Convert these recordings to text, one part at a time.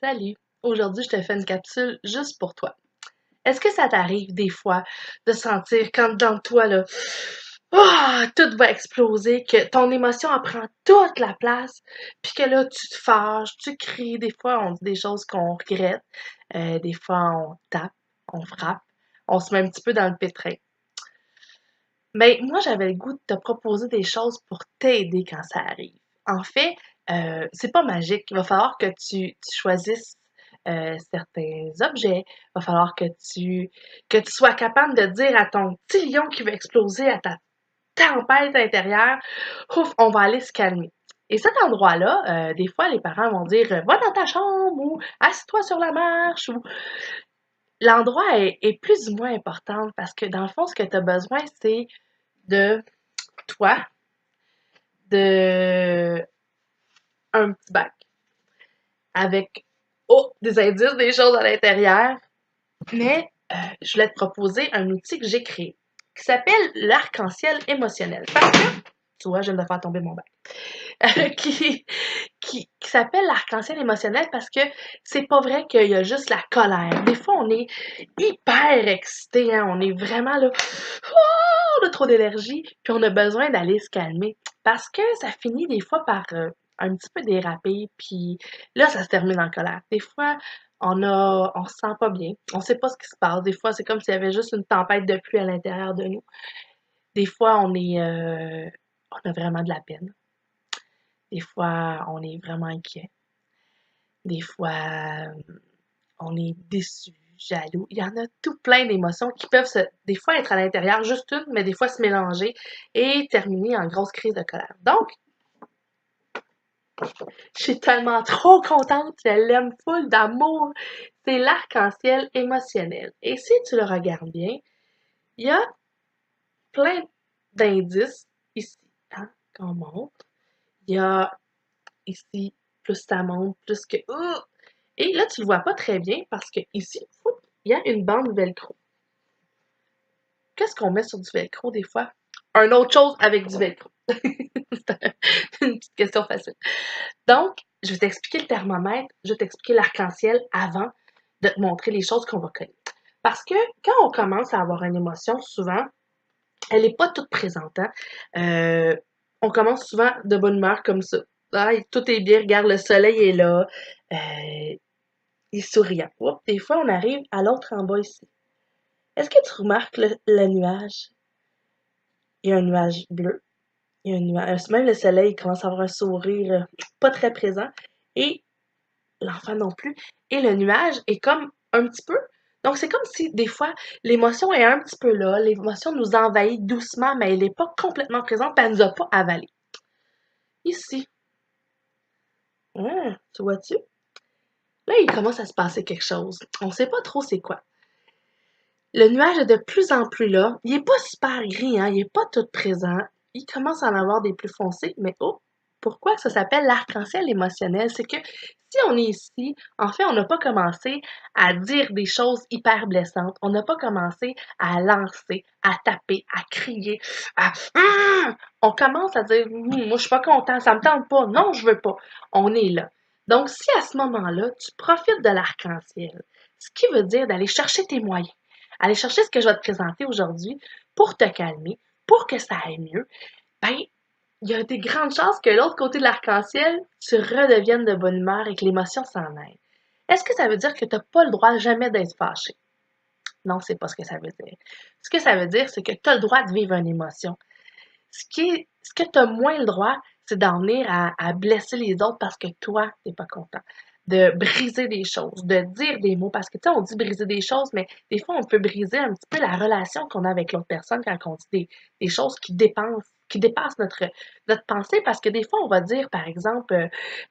Salut! Aujourd'hui, je te fais une capsule juste pour toi. Est-ce que ça t'arrive des fois de sentir quand dans toi, là, tout va exploser, que ton émotion en prend toute la place, puis que là, tu te fâches, tu cries, des fois, on dit des choses qu'on regrette, des fois, on tape, on frappe, on se met un petit peu dans le pétrin. Mais moi, j'avais le goût de te proposer des choses pour t'aider quand ça arrive. En fait, c'est pas magique. Il va falloir que tu choisisses certains objets. Il va falloir que tu sois capable de dire à ton petit lion qui veut exploser, à ta tempête intérieure, ouf, on va aller se calmer. Et cet endroit-là, des fois, les parents vont dire va dans ta chambre ou assieds-toi sur la marche ou l'endroit est plus ou moins important parce que dans le fond, ce que tu as besoin, c'est de toi, de un petit bac avec des indices, des choses à l'intérieur. Mais je voulais te proposer un outil que j'ai créé qui s'appelle l'arc-en-ciel émotionnel. Parce que, tu vois, je viens de faire tomber mon bac. Qui s'appelle l'arc-en-ciel émotionnel parce que c'est pas vrai qu'il y a juste la colère. Des fois, on est hyper excité, hein? On est vraiment là, on a trop d'énergie, puis on a besoin d'aller se calmer. Parce que ça finit des fois par un petit peu déraper, puis là, ça se termine en colère. Des fois, on se sent pas bien, on sait pas ce qui se passe. Des fois, c'est comme s'il y avait juste une tempête de pluie à l'intérieur de nous. Des fois, on a vraiment de la peine. Des fois, on est vraiment inquiet. Des fois, on est déçu, jaloux. Il y en a tout plein d'émotions qui peuvent des fois être à l'intérieur, juste une, mais des fois se mélanger et terminer en grosse crise de colère. Donc, je suis tellement trop contente, je l'aime full d'amour. C'est l'arc-en-ciel émotionnel. Et si tu le regardes bien, il y a plein d'indices ici, hein, qu'on montre. Il y a ici, plus ça monte, plus que... Et là, tu le vois pas très bien parce que ici, il y a une bande velcro. Qu'est-ce qu'on met sur du velcro des fois? Une autre chose avec du velcro. C'est une petite question facile. Donc, je vais t'expliquer le thermomètre, je vais t'expliquer l'arc-en-ciel avant de te montrer les choses qu'on va connaître. Parce que quand on commence à avoir une émotion, souvent, elle n'est pas toute présente. Hein? On commence souvent de bonne humeur comme ça. Ah, tout est bien, regarde, le soleil est là. Il est souriant. Oups, des fois, on arrive à l'autre en bas ici. Est-ce que tu remarques le nuage? Il y a un nuage bleu. Il y a un nuage. Même le soleil commence à avoir un sourire pas très présent. Et l'enfant non plus. Et le nuage est comme un petit peu. Donc, c'est comme si, des fois, l'émotion est un petit peu là. L'émotion nous envahit doucement, mais elle n'est pas complètement présente, puis elle ne nous a pas avalé. Ici. Tu vois-tu? Là, il commence à se passer quelque chose. On ne sait pas trop c'est quoi. Le nuage est de plus en plus là. Il est pas super gris, hein? Il est pas tout présent. Il commence à en avoir des plus foncés, mais pourquoi ça s'appelle l'arc-en-ciel émotionnel? C'est que si on est ici, en fait, on n'a pas commencé à dire des choses hyper blessantes. On n'a pas commencé à lancer, à taper, à crier, à on commence à dire moi je suis pas content, ça me tente pas, non, je veux pas. On est là. Donc, si à ce moment-là, tu profites de l'arc-en-ciel, ce qui veut dire d'aller chercher tes moyens, aller chercher ce que je vais te présenter aujourd'hui pour te calmer, pour que ça aille mieux, ben, il y a des grandes chances que l'autre côté de l'arc-en-ciel, tu redeviennes de bonne humeur et que l'émotion s'en aille. Est-ce que ça veut dire que tu n'as pas le droit jamais d'être fâché? Non, c'est pas ce que ça veut dire. Ce que ça veut dire, c'est que tu as le droit de vivre une émotion. Ce que tu as moins le droit, c'est d'en venir à blesser les autres parce que toi, tu n'es pas content. De briser des choses, de dire des mots. Parce que, tu sais, on dit briser des choses, mais des fois, on peut briser un petit peu la relation qu'on a avec l'autre personne quand on dit des choses qui dépassent notre pensée. Parce que des fois, on va dire, par exemple,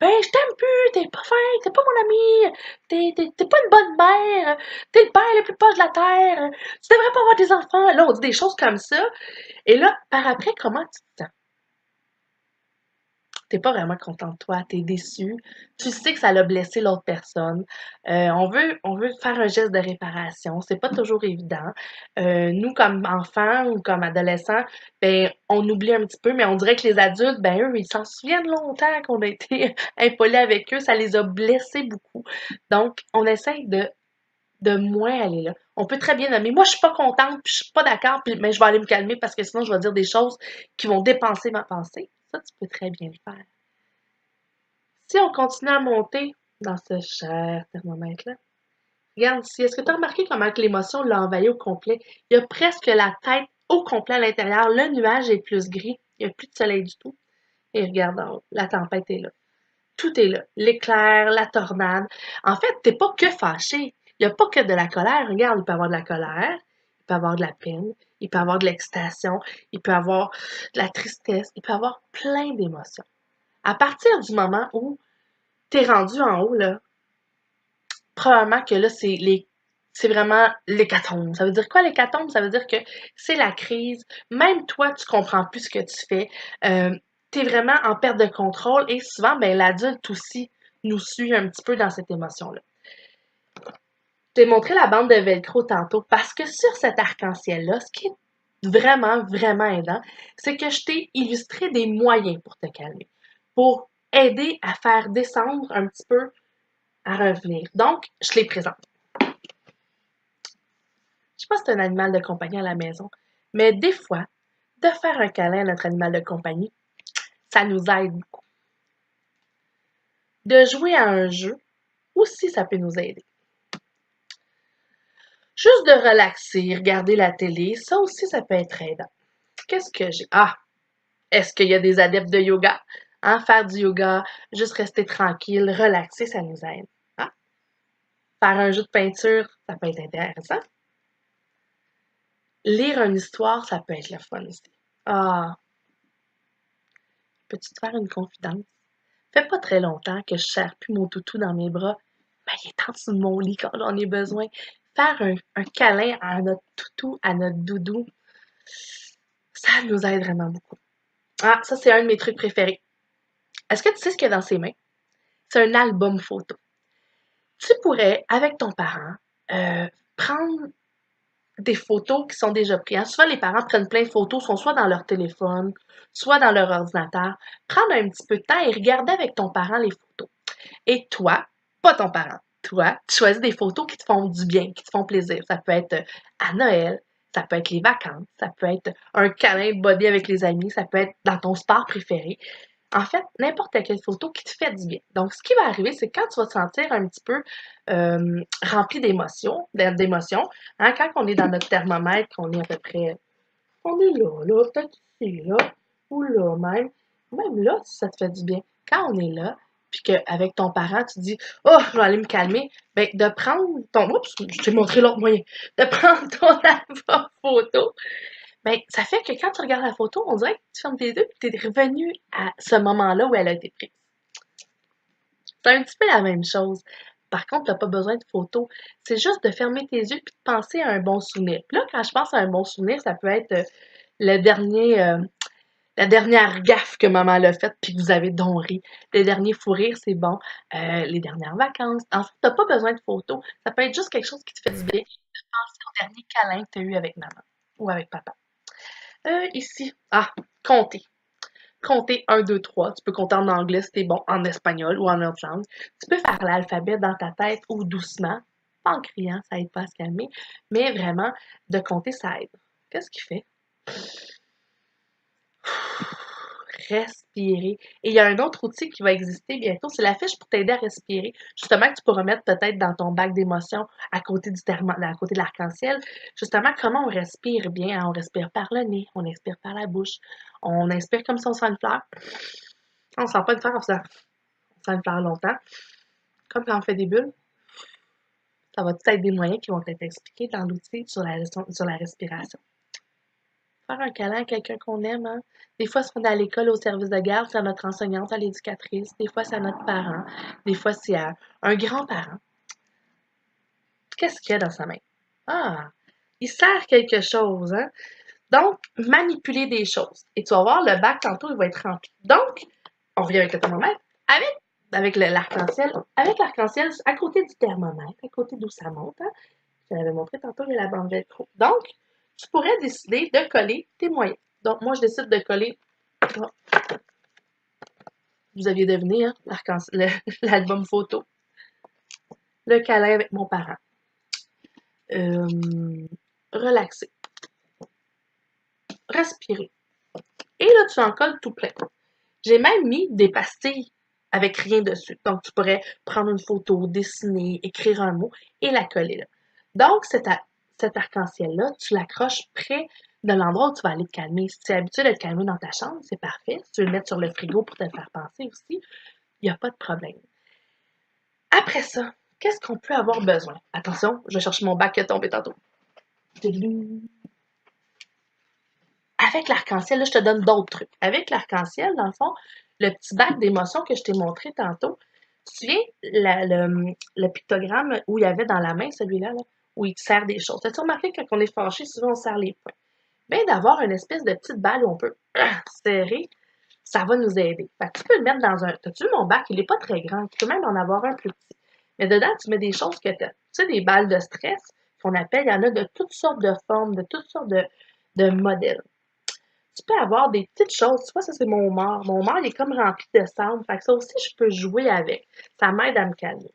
ben, je t'aime plus, t'es pas fin, t'es pas mon ami, t'es pas une bonne mère, t'es le père le plus proche de la terre, tu devrais pas avoir des enfants. Là, on dit des choses comme ça. Et là, par après, comment tu te sens? t'es pas vraiment content de toi, t'es déçu, tu sais que ça l'a blessé l'autre personne. On veut faire un geste de réparation, c'est pas toujours évident. Nous, comme enfants ou comme adolescents, ben, on oublie un petit peu, mais on dirait que les adultes, ben, eux, ils s'en souviennent longtemps qu'on a été impolis avec eux, ça les a blessés beaucoup. Donc, on essaye de moins aller là. On peut très bien nommer, moi je suis pas contente, puis je suis pas d'accord, mais je vais aller me calmer parce que sinon je vais dire des choses qui vont dépenser ma pensée. Ça, tu peux très bien le faire. Si on continue à monter dans ce cher thermomètre-là, regarde ici, est-ce que tu as remarqué comment que l'émotion l'a envahi au complet? Il y a presque la tête au complet à l'intérieur, le nuage est plus gris, il n'y a plus de soleil du tout. Et regarde en haut, la tempête est là. Tout est là. L'éclair, la tornade. En fait, t'es pas que fâché. Il n'y a pas que de la colère. Regarde, il peut y avoir de la colère, il peut y avoir de la peine, il peut y avoir de l'excitation, il peut y avoir de la tristesse, il peut y avoir plein d'émotions. À partir du moment où t'es rendu en haut, là, probablement que là, c'est vraiment l'hécatombe. Ça veut dire quoi l'hécatombe? Ça veut dire que c'est la crise. Même toi, tu comprends plus ce que tu fais. Tu es vraiment en perte de contrôle et souvent, ben, l'adulte aussi nous suit un petit peu dans cette émotion-là. Je t'ai montré la bande de velcro tantôt parce que sur cet arc-en-ciel-là, ce qui est vraiment, vraiment aidant, c'est que je t'ai illustré des moyens pour te calmer, pour aider à faire descendre un petit peu, à revenir. Donc, je les présente. Je sais pas si c'est un animal de compagnie à la maison, mais des fois, de faire un câlin à notre animal de compagnie, ça nous aide beaucoup. De jouer à un jeu, aussi, ça peut nous aider. Juste de relaxer, regarder la télé, ça aussi, ça peut être aidant. Qu'est-ce que j'ai? Ah! Est-ce qu'il y a des adeptes de yoga? Hein, faire du yoga, juste rester tranquille, relaxer, ça nous aide. Ah! Faire un jeu de peinture, ça peut être intéressant. Lire une histoire, ça peut être le fun aussi. Ah! Peux-tu te faire une confidence? Fait pas très longtemps que je serre plus mon toutou dans mes bras, mais il est en dessous de mon lit quand j'en ai besoin. Faire un câlin à notre toutou, à notre doudou, ça nous aide vraiment beaucoup. Ah, ça, c'est un de mes trucs préférés. Est-ce que tu sais ce qu'il y a dans ses mains? C'est un album photo. Tu pourrais, avec ton parent, prendre des photos qui sont déjà prises. Hein. Souvent, les parents prennent plein de photos, sont soit dans leur téléphone, soit dans leur ordinateur. Prendre un petit peu de temps et regarder avec ton parent les photos. Et toi, pas ton parent, toi, tu choisis des photos qui te font du bien, qui te font plaisir. Ça peut être à Noël, ça peut être les vacances, ça peut être un câlin de body avec les amis, ça peut être dans ton sport préféré. En fait, n'importe quelle photo qui te fait du bien. Donc, ce qui va arriver, c'est quand tu vas te sentir un petit peu rempli d'émotions, hein, quand on est dans notre thermomètre, qu'on est à peu près, on est là, peut-être ici, là, ou là même là, si ça te fait du bien. Quand on est là, puis qu'avec ton parent, tu dis, oh, je vais aller me calmer, ben, de prendre ton, oups, je t'ai montré l'autre moyen, de prendre ton album photo, ben, ça fait que quand tu regardes la photo, on dirait que tu fermes tes yeux et tu es revenu à ce moment-là où elle a été prise. C'est un petit peu la même chose. Par contre, tu n'as pas besoin de photos. C'est juste de fermer tes yeux et de penser à un bon souvenir. Puis là, quand je pense à un bon souvenir, ça peut être le dernier, la dernière gaffe que maman l'a faite puis que vous avez donc ri. Le dernier fou rire, c'est bon. Les dernières vacances. En fait, tu n'as pas besoin de photos. Ça peut être juste quelque chose qui te fait du bien. Penser au dernier câlin que tu as eu avec maman ou avec papa. Ici, compter. Compter 1, 2, 3. Tu peux compter en anglais si t'es bon, en espagnol ou en autre langue. Tu peux faire l'alphabet dans ta tête ou doucement. Pas en criant, ça aide pas à se calmer. Mais vraiment, de compter, ça aide. Qu'est-ce qu'il fait? Respirer. Et il y a un autre outil qui va exister bientôt, c'est la fiche pour t'aider à respirer. Justement, que tu pourras mettre peut-être dans ton bac d'émotions à côté à côté de l'arc-en-ciel. Justement, comment on respire bien. Hein? On respire par le nez, on expire par la bouche. On inspire comme si on sent une fleur. On sent pas une fleur, on sent une fleur longtemps. Comme quand on fait des bulles. Ça va tout être des moyens qui vont être expliqués dans l'outil sur la respiration. Faire un câlin à quelqu'un qu'on aime, hein. Des fois, si on est à l'école, au service de garde, c'est à notre enseignante, à l'éducatrice. Des fois, c'est à notre parent. Des fois, c'est à un grand-parent. Qu'est-ce qu'il y a dans sa main? Ah! Il sert quelque chose, hein? Donc, manipuler des choses. Et tu vas voir, le bac, tantôt, il va être rempli. Donc, On revient avec le thermomètre, avec l'arc-en-ciel. Avec l'arc-en-ciel, à côté du thermomètre, à côté d'où ça monte, hein, je l'avais montré tantôt, il y a la bande velcro. Donc, tu pourrais décider de coller tes moyens. Donc, moi, je décide de coller, oh, vous aviez deviné, hein, l'album photo, le câlin avec mon parent. Relaxer, respirer. Et là, tu en colles tout plein. J'ai même mis des pastilles avec rien dessus. Donc, tu pourrais prendre une photo, dessiner, écrire un mot et la coller là. Donc, cet arc-en-ciel-là, tu l'accroches près de l'endroit où tu vas aller te calmer. Si tu es habitué de te calmer dans ta chambre, c'est parfait. Si tu veux le mettre sur le frigo pour te faire penser aussi, il n'y a pas de problème. Après ça, qu'est-ce qu'on peut avoir besoin? Attention, je cherche mon bac qui est tombé tantôt. Avec l'arc-en-ciel, là, je te donne d'autres trucs. Avec l'arc-en-ciel, dans le fond, le petit bac d'émotions que je t'ai montré tantôt, tu te souviens le pictogramme où il y avait dans la main, celui-là, là, où il te sert des choses. As-tu remarqué que quand on est fâché, souvent on serre les poings? Bien, d'avoir une espèce de petite balle où on peut serrer, ça va nous aider. Fait que tu peux le mettre dans un. T'as-tu vu mon bac? Il n'est pas très grand. Tu peux même en avoir un plus petit. Mais dedans, tu mets des choses que tu as. Tu sais, des balles de stress qu'on appelle, il y en a de toutes sortes de formes, de toutes sortes de modèles. Tu peux avoir des petites choses. Tu vois, ça, c'est mon homard. Mon homard, il est comme rempli de cendre. Fait que ça aussi, je peux jouer avec. Ça m'aide à me calmer.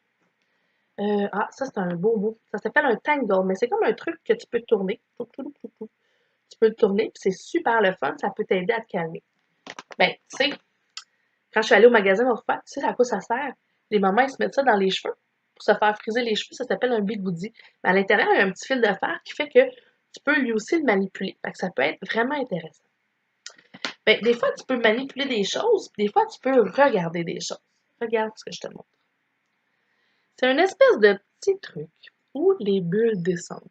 Ça, c'est un beau mot. Ça s'appelle un tangle, mais c'est comme un truc que tu peux tourner. Tu peux le tourner, puis c'est super le fun. Ça peut t'aider à te calmer. Ben, tu sais, quand je suis allée au magasin l'autre fois, tu sais à quoi ça sert? Les mamans, ils se mettent ça dans les cheveux pour se faire friser les cheveux. Ça s'appelle un bigoudi. Mais à l'intérieur, il y a un petit fil de fer qui fait que tu peux lui aussi le manipuler. Fait que ça peut être vraiment intéressant. Ben, des fois, tu peux manipuler des choses, puis des fois, tu peux regarder des choses. Regarde ce que je te montre. C'est une espèce de petit truc où les bulles descendent.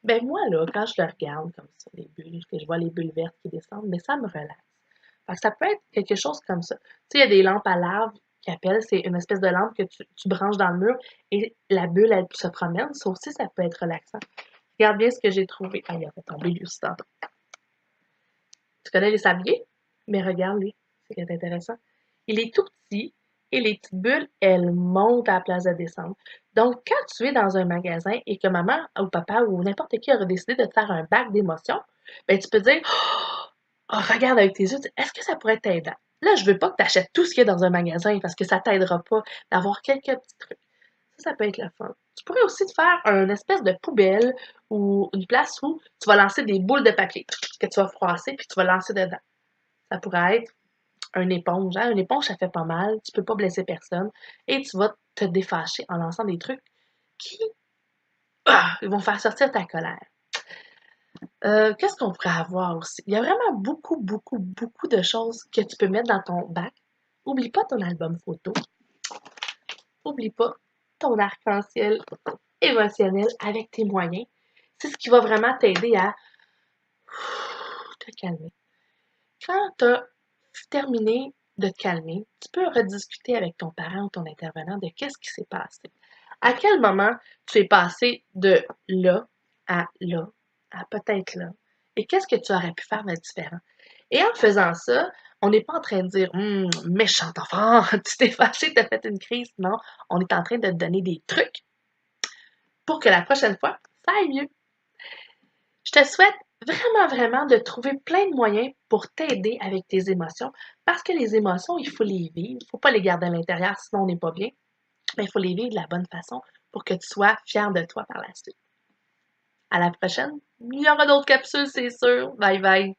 Ben moi, là, quand je le regarde comme ça, les bulles, que je vois les bulles vertes qui descendent, mais ça me relaxe. Fait que ça peut être quelque chose comme ça. Tu sais, il y a des lampes à lave qui appellent, c'est une espèce de lampe que tu branches dans le mur et la bulle, elle se promène. Ça aussi, ça peut être relaxant. Regarde bien ce que j'ai trouvé. Ah, il a fait tomber lui aussi tantôt. Tu connais les sabliers? Mais regarde-les, c'est intéressant. Il est tout petit et les petites bulles, elles montent à la place de descendre. Donc, quand tu es dans un magasin et que maman ou papa ou n'importe qui aurait décidé de te faire un bac d'émotions, ben, tu peux dire, oh, regarde avec tes yeux, est-ce que ça pourrait t'aider? Là, je veux pas que tu achètes tout ce qu'il y a dans un magasin parce que ça t'aidera pas d'avoir quelques petits trucs. Ça peut être le fun. Tu pourrais aussi te faire une espèce de poubelle ou une place où tu vas lancer des boules de papier que tu vas froisser puis tu vas lancer dedans. Ça pourrait être une éponge. Hein? Une éponge, ça fait pas mal. Tu peux pas blesser personne. Et tu vas te défâcher en lançant des trucs qui vont faire sortir ta colère. Qu'est-ce qu'on pourrait avoir aussi? Il y a vraiment beaucoup, beaucoup, beaucoup de choses que tu peux mettre dans ton bac. Oublie pas ton album photo. Oublie pas ton arc-en-ciel émotionnel avec tes moyens. C'est ce qui va vraiment t'aider à te calmer. Quand tu as terminé de te calmer, tu peux rediscuter avec ton parent ou ton intervenant de qu'est-ce qui s'est passé. À quel moment tu es passé de là à peut-être là. Et qu'est-ce que tu aurais pu faire de différent? Et en faisant ça, on n'est pas en train de dire méchant enfant, tu t'es fâché, tu as fait une crise. Non, on est en train de te donner des trucs pour que la prochaine fois, ça aille mieux. Je te souhaite vraiment, vraiment de trouver plein de moyens pour t'aider avec tes émotions parce que les émotions, il faut les vivre. Il ne faut pas les garder à l'intérieur, sinon on n'est pas bien. Mais il faut les vivre de la bonne façon pour que tu sois fier de toi par la suite. À la prochaine. Il y aura d'autres capsules, c'est sûr. Bye bye.